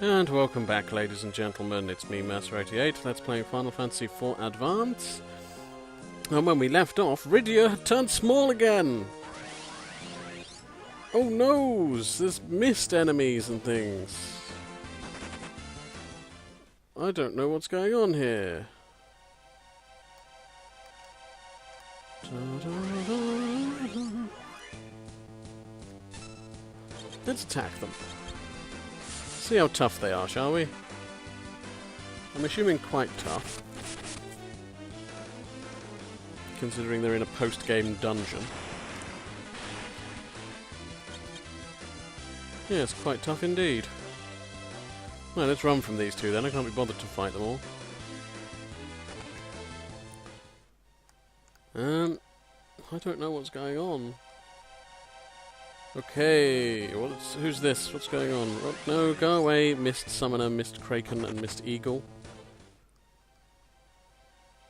And welcome back, ladies and gentlemen. It's me, Master88. Let's play Final Fantasy IV Advance. And when we left off, Rydia had turned small again. Oh no! There's mist enemies and things. I don't know what's going on here. Let's attack them. See how tough they are, shall we? I'm assuming quite tough, considering they're in a post-game dungeon. Yes, quite tough indeed. Well, let's run from these two then. I can't be bothered to fight them all. I don't know what's going on. Okay, who's this? What's going on? Oh, no, go away, Mist Summoner, Mist Kraken, and Mist Eagle.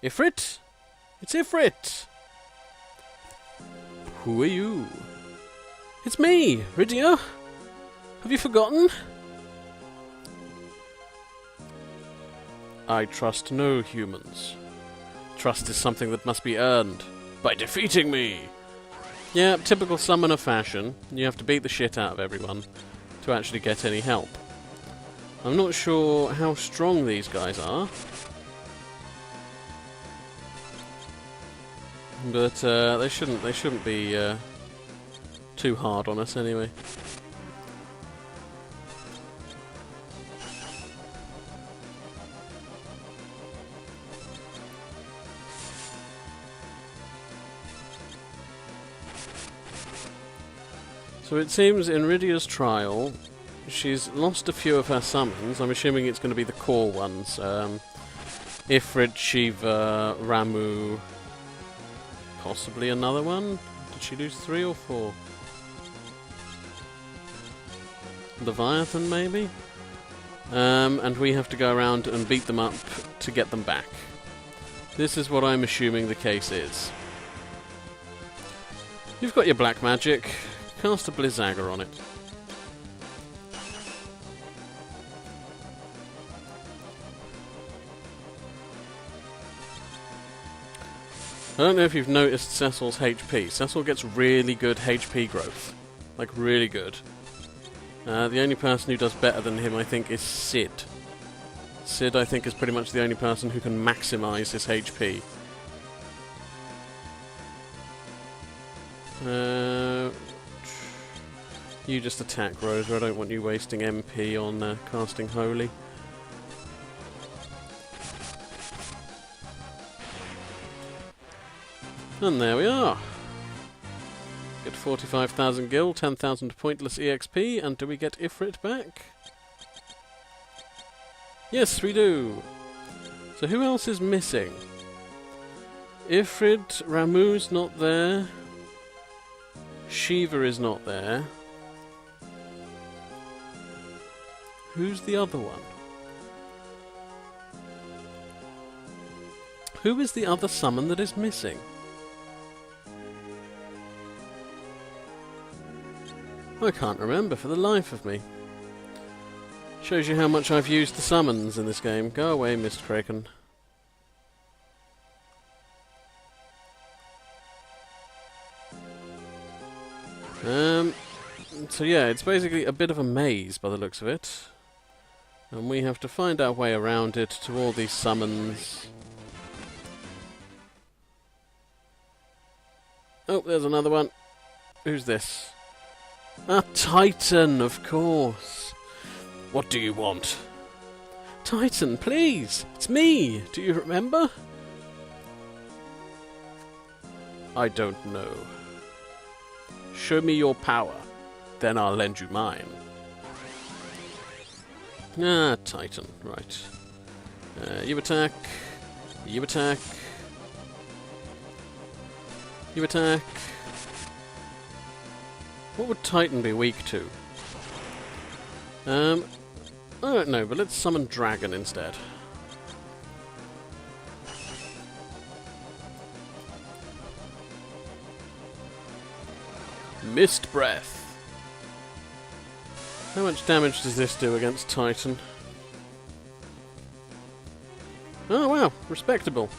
Ifrit? It's Ifrit! Who are you? It's me, Rydia! Have you forgotten? I trust no humans. Trust is something that must be earned by defeating me! Yeah, typical summoner fashion. You have to beat the shit out of everyone to actually get any help. I'm not sure how strong these guys are, but they shouldn't be too hard on us anyway. So it seems in Rydia's trial, she's lost a few of her summons. I'm assuming it's going to be the core ones. Ifrit, Shiva, Ramuh, possibly another one? Did she lose 3 or 4? Leviathan, maybe? And we have to go around and beat them up to get them back. This is what I'm assuming the case is. You've got your black magic. Cast a Blizzaga on it. I don't know if you've noticed Cecil's HP. Cecil gets really good HP growth. Like, really good. The only person who does better than him, I think, is Cid. Cid, I think, is pretty much the only person who can maximize his HP. You just attack, Rosa. I don't want you wasting MP on casting Holy. And there we are. Get 45,000 gil, 10,000 pointless EXP, and do we get Ifrit back? Yes, we do. So who else is missing? Ifrit, Ramuh's not there. Shiva is not there. Who's the other one? Who is the other summon that is missing? I can't remember for the life of me. Shows you how much I've used the summons in this game. Go away, Mist Kraken. So yeah, it's basically a bit of a maze by the looks of it. And we have to find our way around it to all these summons. Oh, there's another one. Who's this? A Titan, of course. What do you want? Titan, please. It's me. Do you remember? I don't know. Show me your power. Then I'll lend you mine. Ah, Titan, right. You attack. You attack. You attack. What would Titan be weak to? I don't know, but let's summon Dragon instead. Mist Breath. How much damage does this do against Titan? Oh wow, respectable.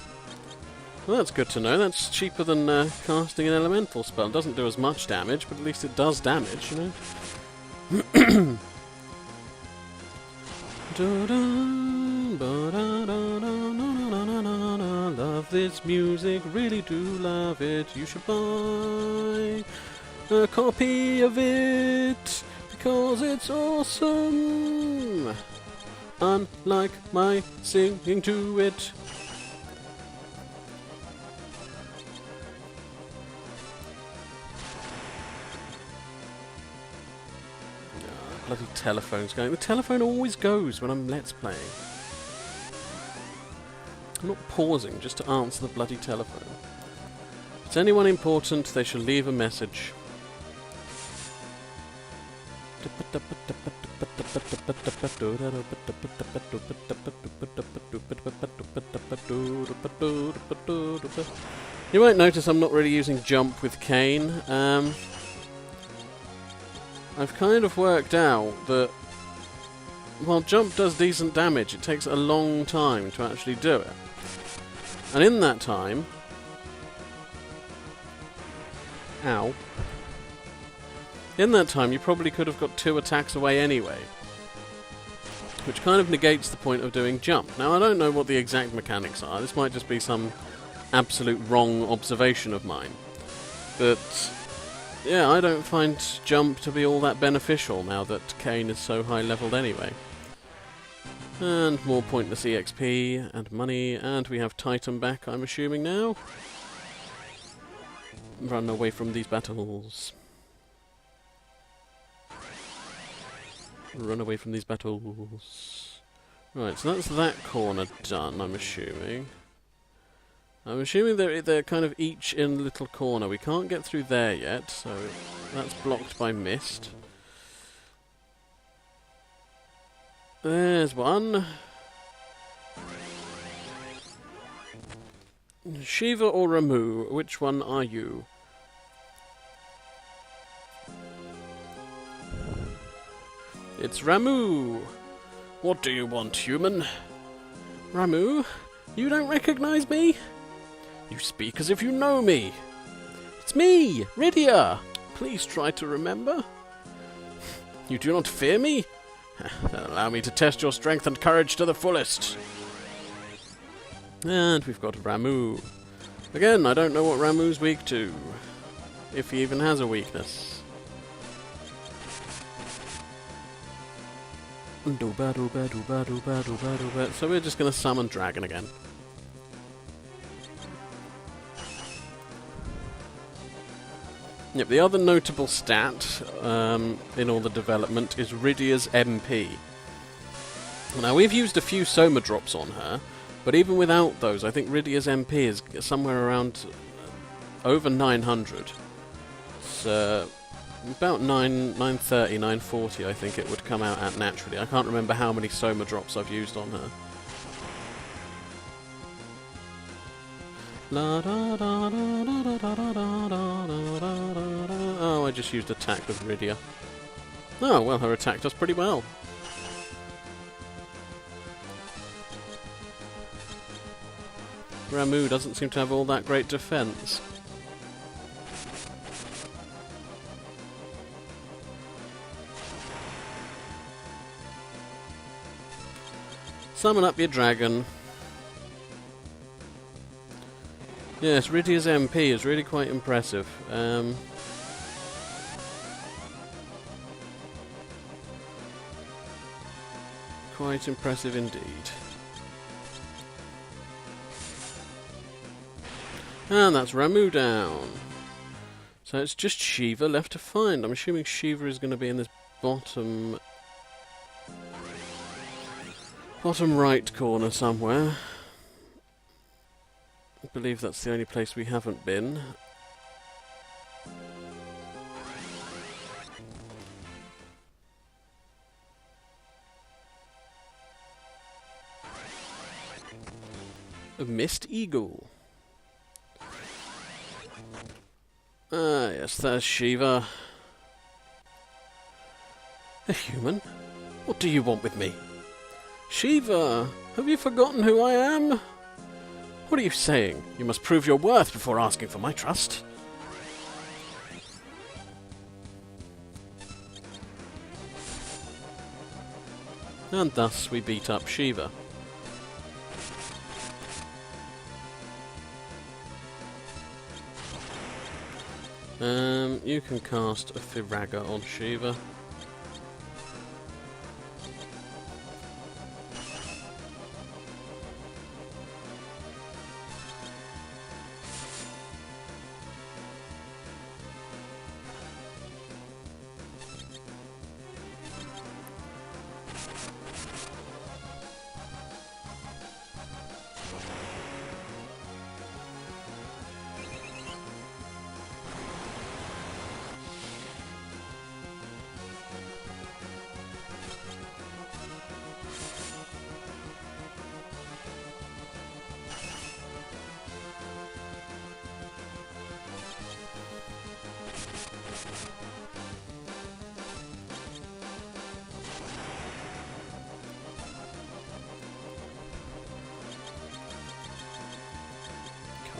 Well, that's good to know. That's cheaper than casting an elemental spell. It doesn't do as much damage, but at least it does damage, you know? Love this music, really do love it. You should buy a copy of it because it's awesome. Unlike my singing to it. Bloody telephone's going. The telephone always goes when I'm Let's Playing. I'm not pausing just to answer the bloody telephone. If it's anyone important, they shall leave a message. You might notice I'm not really using jump with Kain. I've kind of worked out that while jump does decent damage, it takes a long time to actually do it. And in that time... Ow. In that time, you probably could have got 2 attacks away anyway. Which kind of negates the point of doing jump. Now, I don't know what the exact mechanics are. This might just be some absolute wrong observation of mine. But... yeah, I don't find jump to be all that beneficial now that Kain is so high leveled anyway. And more pointless EXP and money, and we have Titan back, I'm assuming now. Run away from these battles. Run away from these battles. Right, so that's that corner done, I'm assuming. I'm assuming they're kind of each in a little corner. We can't get through there yet, so that's blocked by mist. There's one. Shiva or Ramuh, which one are you? It's Ramuh! What do you want, human? Ramuh? You don't recognize me? You speak as if you know me. It's me, Rydia. Please try to remember. You do not fear me? Then allow me to test your strength and courage to the fullest. And we've got Ramuh. Again, I don't know what Ramuh's weak to. If he even has a weakness. So we're just going to summon Dragon again. Yep, the other notable stat in all the development is Rydia's MP. Now, we've used a few Soma drops on her, but even without those, I think Rydia's MP is somewhere around over 900. So, about 930, 940 I think it would come out at naturally. I can't remember how many Soma drops I've used on her. Oh, I just used attack with Rydia. Oh, well, her attack does pretty well. Ramuh doesn't seem to have all that great defense. Summon up your dragon. Yes, Rydia's MP is really quite impressive. Quite impressive indeed. And that's Ramuh down. So it's just Shiva left to find. I'm assuming Shiva is going to be in this bottom right corner somewhere. I believe that's the only place we haven't been. A Mist Eagle. Ah, yes, there's Shiva. A human? What do you want with me? Shiva, have you forgotten who I am? What are you saying? You must prove your worth before asking for my trust. And thus we beat up Shiva. You can cast a Firaga on Shiva.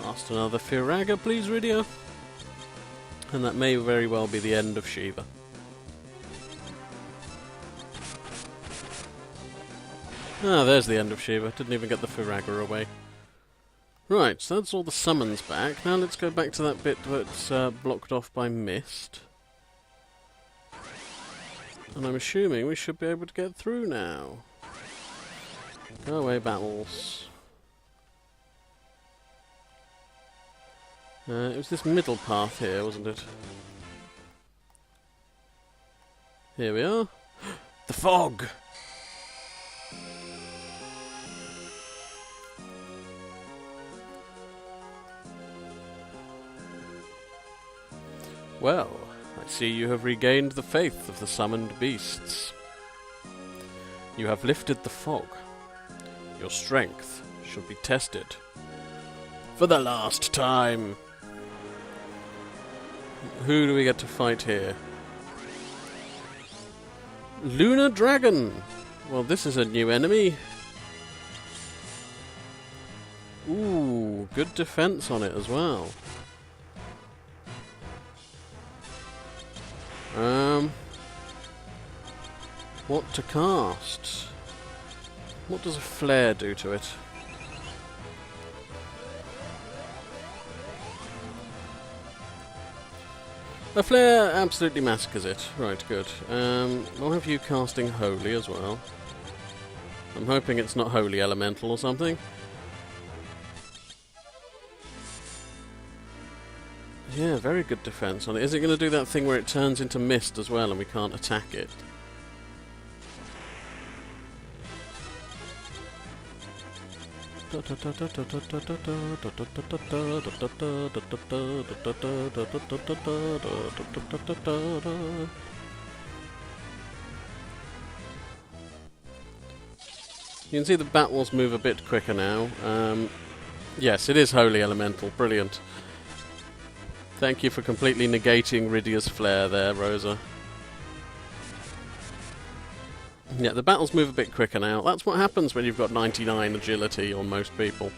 Cast another Firaga, please, Rydia. And that may very well be the end of Shiva. Ah, there's the end of Shiva. Didn't even get the Firaga away. Right, so that's all the summons back. Now let's go back to that bit that's blocked off by mist. And I'm assuming we should be able to get through now. Go away, battles. It was this middle path here, wasn't it? Here we are. The fog! Well, I see you have regained the faith of the summoned beasts. You have lifted the fog. Your strength should be tested. For the last time! Who do we get to fight here? Lunar Dragon! Well, this is a new enemy. Ooh, good defense on it as well. What to cast? What does a flare do to it? A flare absolutely massacres it. Right, good. We'll have you casting Holy as well. I'm hoping it's not Holy Elemental or something. Yeah, very good defense on it. Is it going to do that thing where it turns into mist as well and we can't attack it? You can see the battles move a bit quicker now. Yes, it is Holy Elemental. Brilliant. Thank you for completely negating Rydia's flare there, Rosa. Yeah, the battles move a bit quicker now. That's what happens when you've got 99 agility on most people.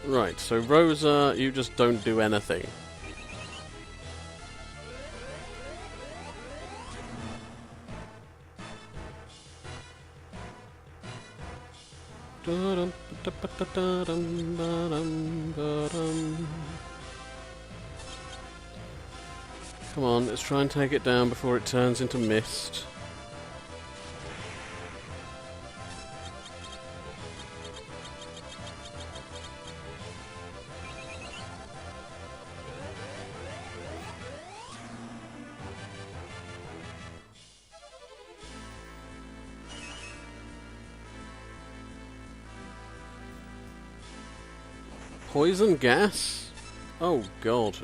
Right, so Rosa, you just don't do anything. Come on, let's try and take it down before it turns into mist. Poison gas? Oh god.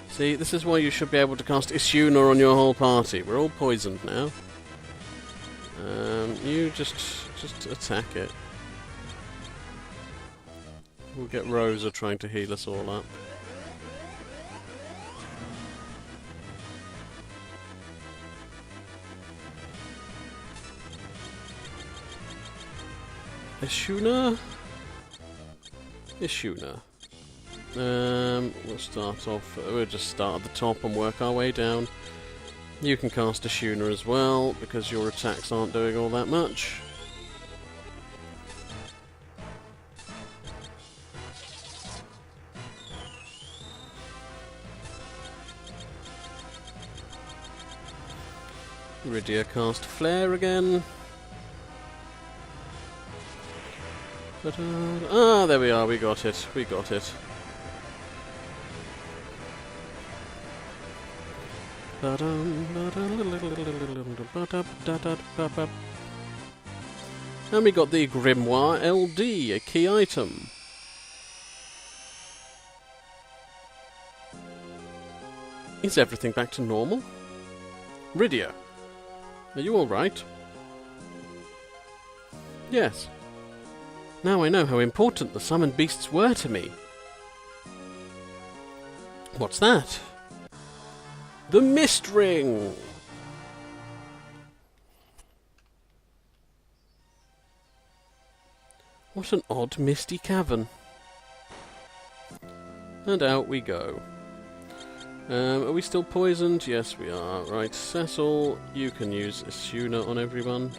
See, this is why you should be able to cast Isuna on your whole party. We're all poisoned now. You just attack it. We'll get Rosa trying to heal us all up. Ishuna? Ishuna. We'll start off... we'll just start at the top and work our way down. You can cast Ishuna as well, because your attacks aren't doing all that much. Rydia cast Flare again. Ah, there we are, we got it, we got it. And we got the Grimoire LD, a key item. Is everything back to normal? Rydia, are you alright? Yes. Now I know how important the summoned beasts were to me. What's that? The Mist Ring! What an odd misty cavern. And out we go. Are we still poisoned? Yes, we are. Right, Cecil, you can use Ishuna on everyone.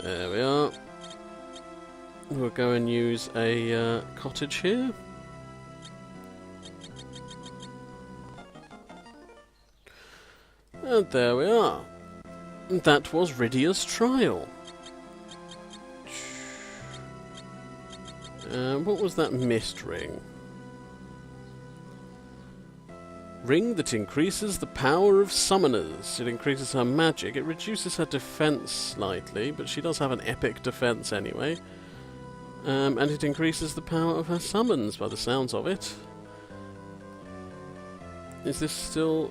There we are. We'll go and use a cottage here. And there we are. That was Rydia's trial. What was that mist ring? Ring that increases the power of summoners. It increases her magic. It reduces her defense slightly, but she does have an epic defense anyway. And it increases the power of her summons, by the sounds of it. Is this still...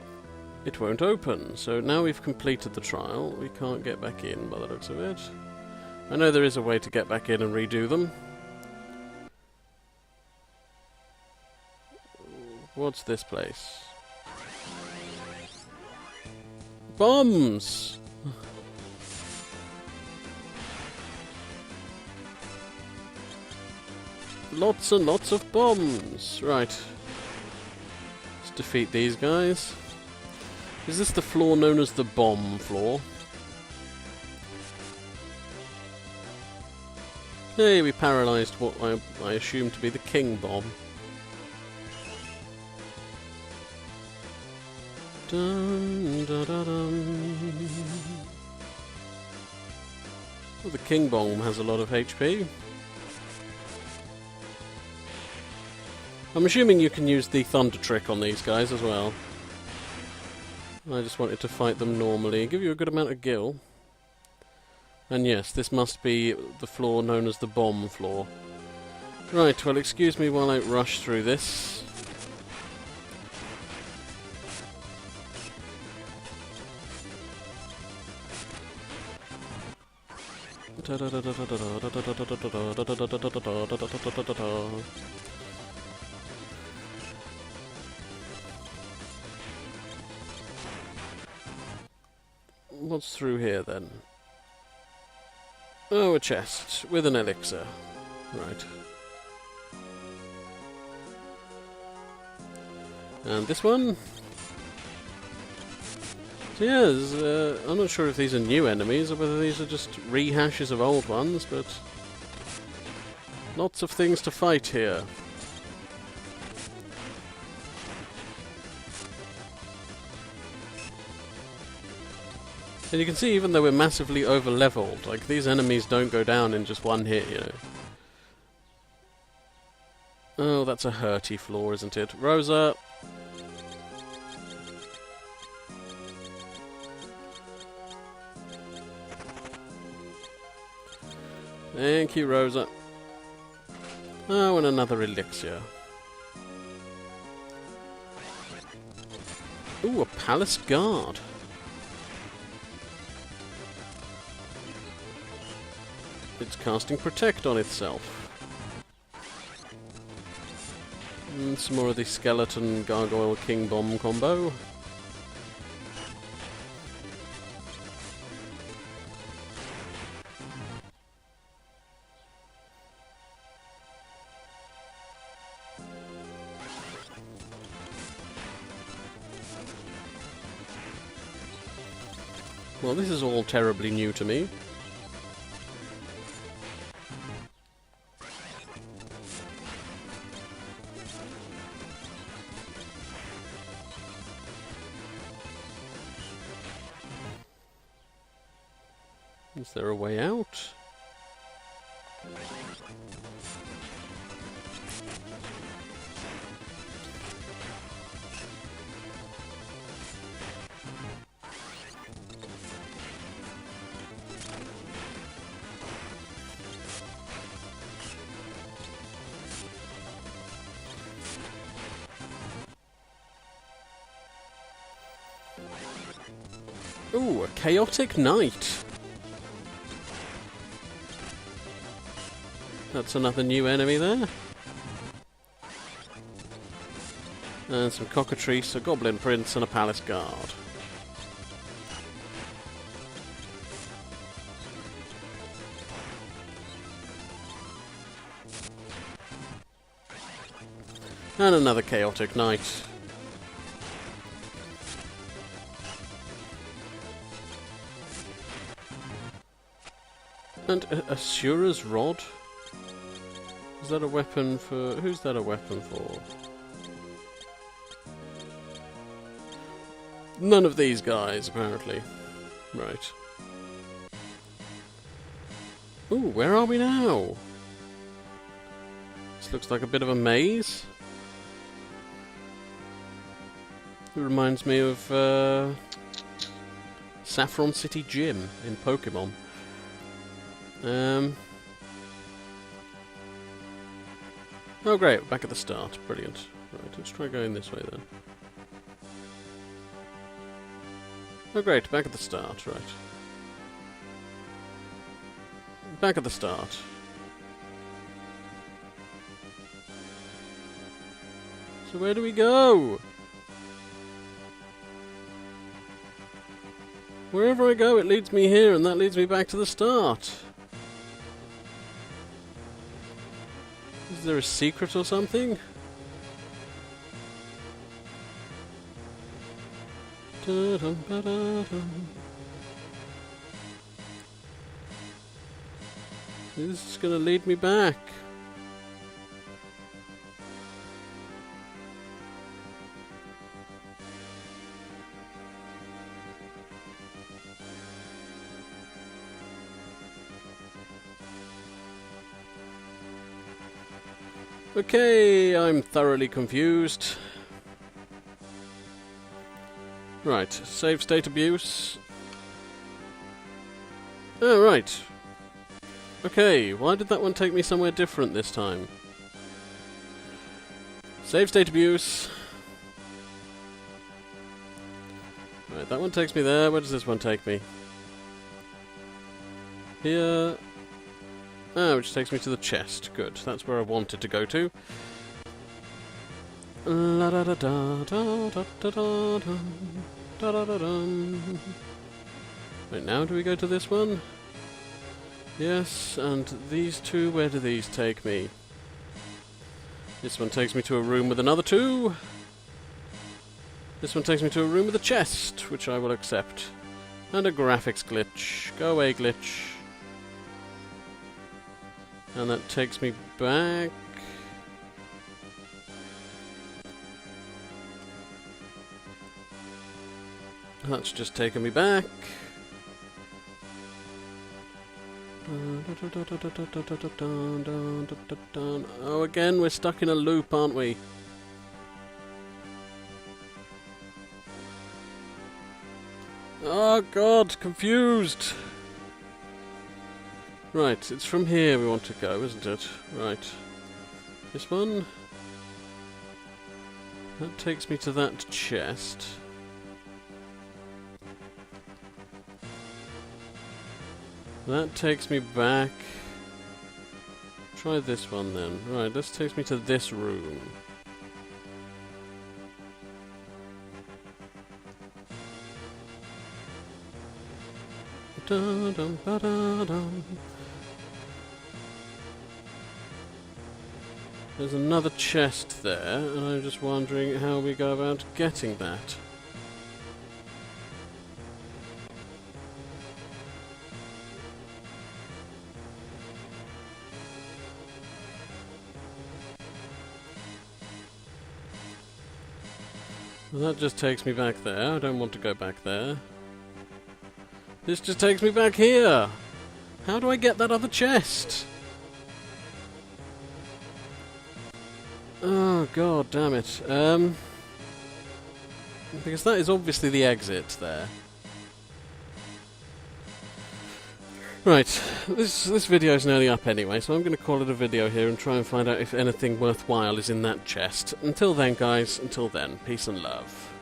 It won't open, so now we've completed the trial. We can't get back in, by the looks of it. I know there is a way to get back in and redo them. What's this place? Bombs! Lots and lots of bombs! Right. Let's defeat these guys. Is this the floor known as the bomb floor? Hey, we paralysed what I assume to be the king bomb. Dun, dun, dun, dun. Well, the king bomb has a lot of HP. I'm assuming you can use the thunder trick on these guys as well. I just wanted to fight them normally. Give you a good amount of gil. And yes, this must be the floor known as the bomb floor. Right, well, excuse me while I rush through this. What's through here then? Oh, a chest with an elixir. Right. And this one? So yeah, I'm not sure if these are new enemies or whether these are just rehashes of old ones, but lots of things to fight here. And you can see, even though we're massively over-leveled, like, these enemies don't go down in just one hit, you know. Oh, that's a hurty floor, isn't it? Rosa! Thank you, Rosa. Oh, and another elixir. Ooh, a palace guard. It's casting Protect on itself. And some more of the Skeleton Gargoyle King Bomb combo. Well, this is all terribly new to me. Is there a way out? Ooh, a chaotic knight. That's another new enemy there. And some cockatrice, a goblin prince, and a palace guard. And another chaotic knight. And Asura's Rod? Is that a weapon for... who's that a weapon for? None of these guys, apparently. Right. Ooh, where are we now? This looks like a bit of a maze. It reminds me of Saffron City Gym in Pokemon. Oh great, back at the start. Brilliant. Right, let's try going this way then. Oh great, back at the start, right. Back at the start. So where do we go? Wherever I go, it leads me here, and that leads me back to the start. Is there a secret or something? This is gonna lead me back. Okay, I'm thoroughly confused. Right, save state abuse. Oh, right. Okay, why did that one take me somewhere different this time? Save state abuse. Right, that one takes me there. Where does this one take me? Here. Ah, which takes me to the chest. Good, that's where I wanted to go to. La da da da da da da da da da da da. Right, now do we go to this one? Yes, and these two, where do these take me? This one takes me to a room with another two. This one takes me to a room with a chest, which I will accept. And a graphics glitch. Go away, glitch. And that takes me back. That's just taken me back. Oh, again, we're stuck in a loop, aren't we? Oh, God, confused. Right, it's from here we want to go, isn't it? Right. This one. That takes me to that chest. That takes me back. Try this one then. Right, this takes me to this room. Da-dum-ba-da-dum. There's another chest there, and I'm just wondering how we go about getting that. That just takes me back there. I don't want to go back there. This just takes me back here! How do I get that other chest? Oh, god damn it. Because that is obviously the exit there. Right, this video is nearly up anyway, so I'm going to call it a video here and try and find out if anything worthwhile is in that chest. Until then, guys, until then, peace and love.